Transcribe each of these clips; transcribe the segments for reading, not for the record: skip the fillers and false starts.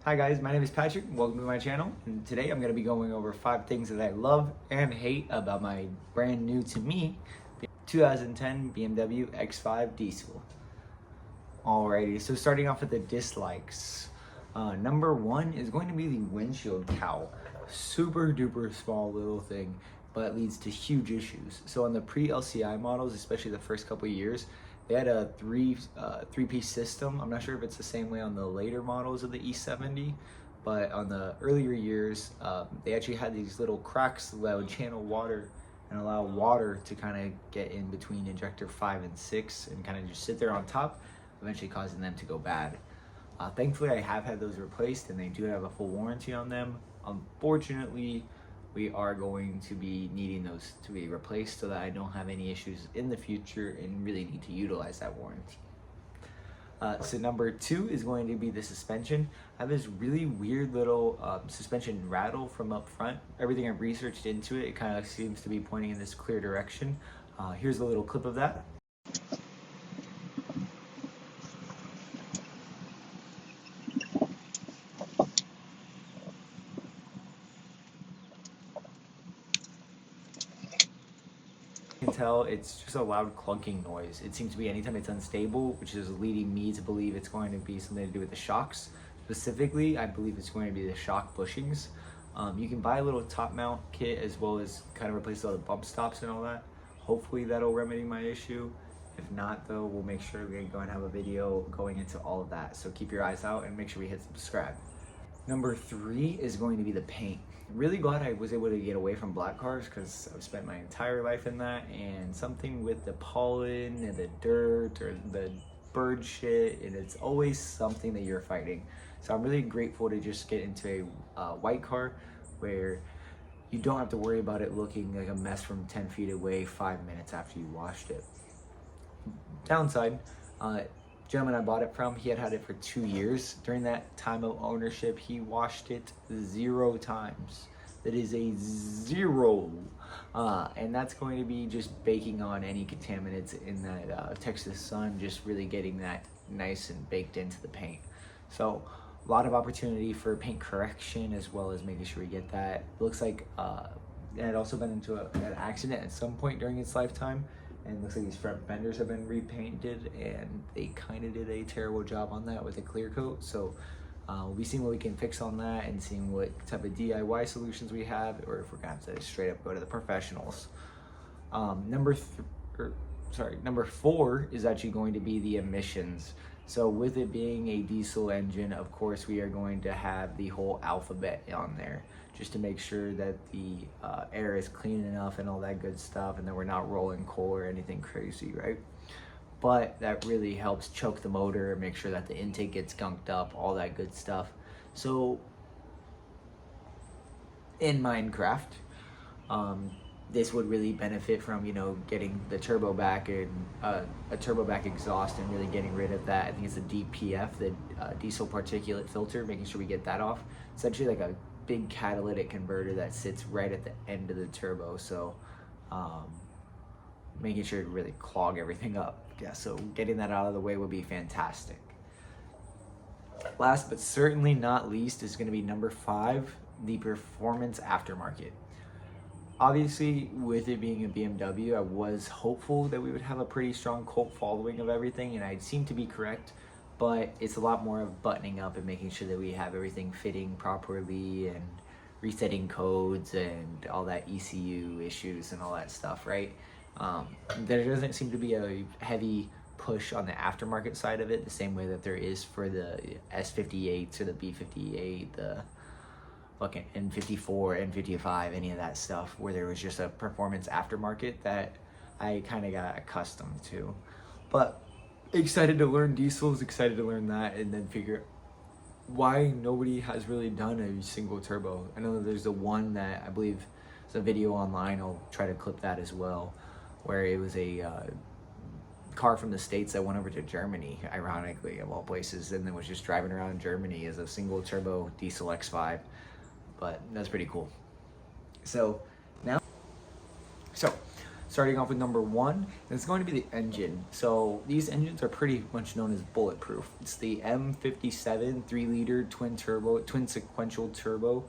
Hi guys, my name is Patrick. Welcome to my channel. And today I'm going to be going over 5 things that I love and hate about my brand new to me 2010 BMW X5 diesel. Alrighty, so starting off with the dislikes. Number 1 is going to be the windshield cowl. Super duper small little thing, but leads to huge issues. So on the pre-LCI models, especially the first couple of years, they had a three-piece system. I'm not sure if it's the same way on the later models of the E70, but on the earlier years, they actually had these little cracks that would channel water and allow water to kind of get in between injector 5 and 6 and kind of just sit there on top, eventually causing them to go bad. Thankfully, I have had those replaced and they do have a full warranty on them. Unfortunately, we are going to be needing those to be replaced so that I don't have any issues in the future and really need to utilize that warranty. So number 2 is going to be the suspension. I have this really weird little suspension rattle from up front. Everything I've researched into it, it kind of seems to be pointing in this clear direction. Here's a little clip of that. Can tell it's just a loud clunking noise. It seems to be anytime it's unstable, which is leading me to believe it's going to be something to do with the shocks. Specifically, I believe it's going to be the shock bushings. You can buy a little top mount kit as well as kind of replace all the bump stops and all that. Hopefully that'll remedy my issue. If not though, we'll make sure we go and have a video going into all of that. So keep your eyes out and make sure we hit subscribe. Number 3 is going to be the paint. Really glad I was able to get away from black cars because I've spent my entire life in that, and something with the pollen and the dirt or the bird shit, and it's always something that you're fighting. So I'm really grateful to just get into a white car where you don't have to worry about it looking like a mess from 10 feet away 5 minutes after you washed it. Downside, gentleman I bought it from, he had it for 2 years. During that time of ownership, he washed it 0 times. That is a 0. And that's going to be just baking on any contaminants in that Texas sun, just really getting that nice and baked into the paint. So a lot of opportunity for paint correction as well as making sure we get that. Looks like it had also been into an accident at some point during its lifetime. And it looks like these front fenders have been repainted and they kind of did a terrible job on that with a clear coat. So we'll be seeing what we can fix on that and seeing what type of DIY solutions we have, or if we're gonna have to straight up go to the professionals. Number 4 is actually going to be the emissions. So with it being a diesel engine, of course, we are going to have the whole alphabet on there just to make sure that the air is clean enough and all that good stuff, and that we're not rolling coal or anything crazy, right? But that really helps choke the motor, make sure that the intake gets gunked up, all that good stuff. So in Minecraft, this would really benefit from, getting the turbo back and a turbo back exhaust and really getting rid of that. I think it's the DPF, the diesel particulate filter, making sure we get that off. It's actually like a big catalytic converter that sits right at the end of the turbo. So making sure to really clog everything up. Yeah, so getting that out of the way would be fantastic. Last but certainly not least is going to be number 5, the performance aftermarket. Obviously, with it being a BMW, I was hopeful that we would have a pretty strong cult following of everything, and I seem to be correct, but it's a lot more of buttoning up and making sure that we have everything fitting properly and resetting codes and all that ECU issues and all that stuff, right? There doesn't seem to be a heavy push on the aftermarket side of it the same way that there is for the S58s or the B58, the fucking N54, N55, any of that stuff, where there was just a performance aftermarket that I kind of got accustomed to. But excited to learn diesels, excited to learn that, and then figure why nobody has really done a single turbo. I know that there's the one that I believe is a video online, I'll try to clip that as well, where it was a car from the States that went over to Germany, ironically, of all places, and then was just driving around Germany as a single turbo diesel X5. But that's pretty cool. So Starting off with number 1, it's going to be the engine. So these engines are pretty much known as bulletproof. It's the M57 3-liter twin sequential turbo.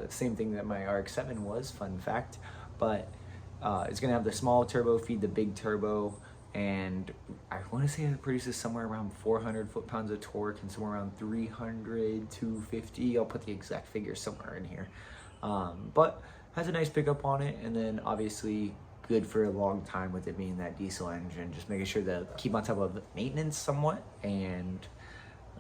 Same thing that my RX-7 was, fun fact. But it's going to have the small turbo feed the big turbo, and I want to say it produces somewhere around 400 foot-pounds of torque and somewhere around 300, 250. I'll put the exact figure somewhere in here. But has a nice pickup on it, and then obviously good for a long time with it being that diesel engine. Just making sure to keep on top of maintenance somewhat, and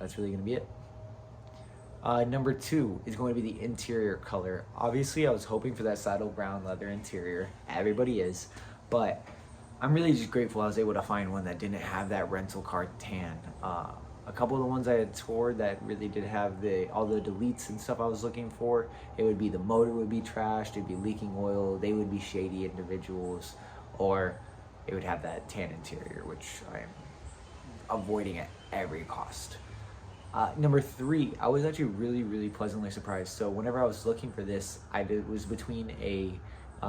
that's really going to be it. Number 2 is going to be the interior color. Obviously, I was hoping for that saddle brown leather interior. Everybody is, but I'm really just grateful I was able to find one that didn't have that rental car tan. A couple of the ones I had toured that really did have all the deletes and stuff I was looking for, it would be the motor would be trashed, it'd be leaking oil, they would be shady individuals, or it would have that tan interior, which I'm avoiding at every cost. Number 3, I was actually really pleasantly surprised. So whenever I was looking for this, it was between a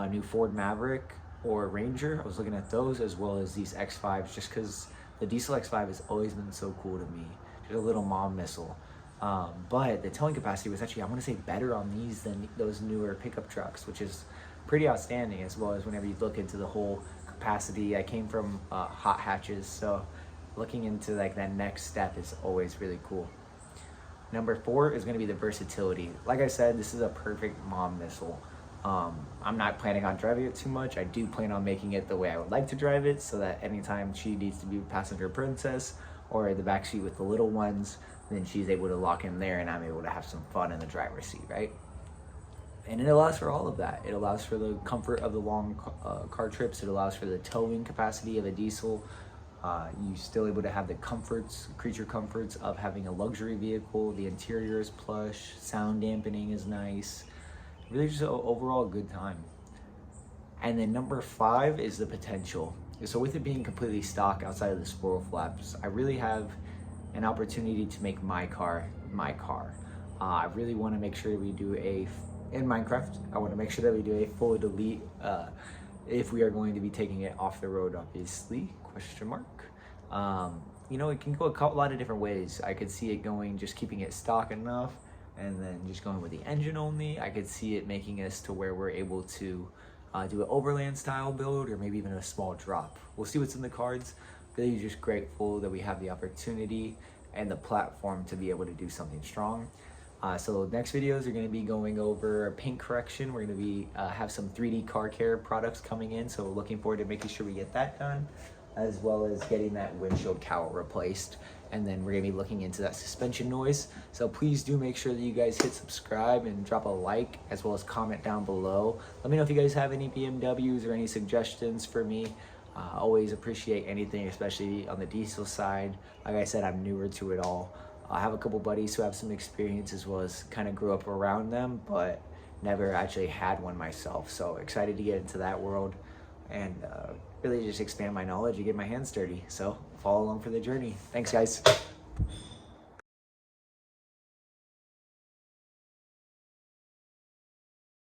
new Ford Maverick or Ranger. I was looking at those as well as these X5s, just because the diesel X5 has always been so cool to me. Just a little mom missile. But the towing capacity was actually, I want to say, better on these than those newer pickup trucks, which is pretty outstanding, as well as whenever you look into the whole capacity. I came from hot hatches, so looking into like that next step is always really cool. Number 4 is going to be the versatility. Like I said, this is a perfect mom missile. I'm not planning on driving it too much. I do plan on making it the way I would like to drive it, so that anytime she needs to be passenger princess or the backseat with the little ones, then she's able to lock in there and I'm able to have some fun in the driver's seat, right? And it allows for all of that. It allows for the comfort of the long car trips. It allows for the towing capacity of a diesel. You're still able to have the creature comforts of having a luxury vehicle. The interior is plush, sound dampening is nice. Really just an overall good time. And then number 5 is the potential. So with it being completely stock outside of the spoil flaps, I really have an opportunity to make my car my car. I really want to make sure we do in Minecraft, I want to make sure that we do a full delete if we are going to be taking it off the road, obviously, question mark. You know, it can go a lot of different ways. I could see it going, just keeping it stock enough, and then just going with the engine only. I could see it making us to where we're able to do an overland style build, or maybe even a small drop. We'll see what's in the cards. Really just grateful that we have the opportunity and the platform to be able to do something strong. So next videos are going to be going over paint correction. We're going to be have some 3D car care products coming in, so looking forward to making sure we get that done, as well as getting that windshield cowl replaced. And then we're going to be looking into that suspension noise. So please do make sure that you guys hit subscribe and drop a like, as well as comment down below. Let me know if you guys have any BMWs or any suggestions for me. Always appreciate anything, especially on the diesel side. Like I said, I'm newer to it all. I have a couple buddies who have some experience, as well as kind of grew up around them, but never actually had one myself. So excited to get into that world and really just expand my knowledge and get my hands dirty. So follow along for the journey. Thanks, guys.